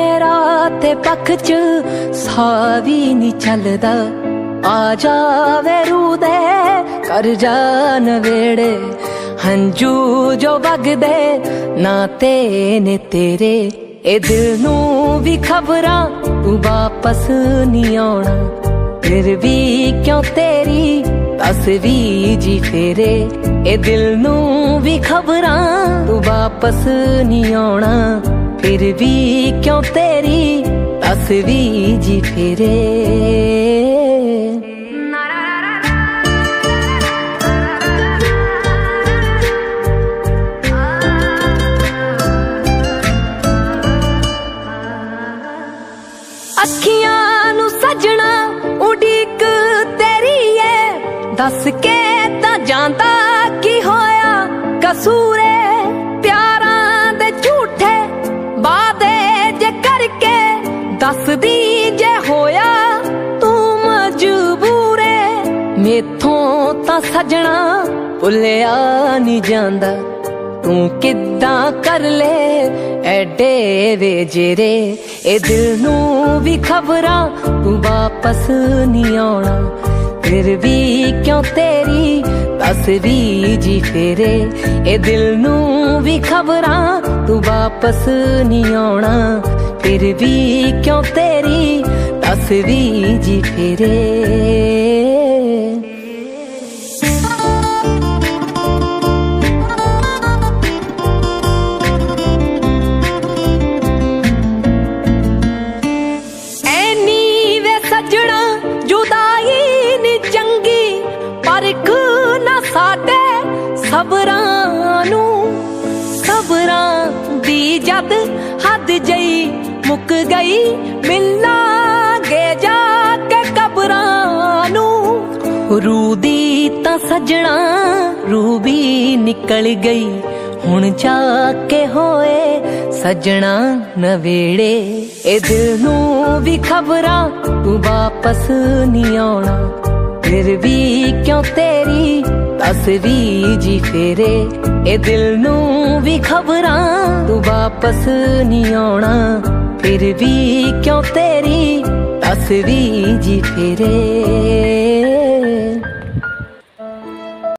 मेरा ते पख च साह भी नी चलदा। आ जावे रूदे कर जा नवेड़े, हंजू जो बगदे नाते ने तेरे। ए दिल नू भी खबरां तू वापस नी आउणा, फिर भी क्यों तेरी तस्वीर जी फेरे। ए दिल नू भी खबरां तू वापस नी आउणा, फिर भी क्यों तेरी तस्वीर जी फेरे। अखियां नू सजना उड़ीक तेरी है, दस के ता जांदा की होया कसूरे। प्यारां दे झूठे वादे जे करके दस दी जे होया तू मजबूरे। मेथों ता सजना भुलिया नी जांदा, तू किद्दां कर ले एडे वे जेरे। ए दिल नू भी खबरां तू वापस नी आउणा, फिर भी क्यों तेरी तस्वीर जी फेरे। ए दिल नू भी खबरां तू वापस नी आउणा, फिर भी क्यों तेरी तस्वीर जी फेरे। सबरां दी जद हद जई मुक गई, मिलांगे जाके कबरां नू। रूह दी तां सजना रूह भी निकल गई, हुण जाके होए सजना नवेड़े। ए दिल नू भी खबरां तू वापस नी आउणा, फिर भी क्यों तेरी तस्वीर जी फेरे। ए दिल नू भी खबरां तू वापस नी आउणा, फिर भी क्यों तेरी तस्वीर जी फेरे।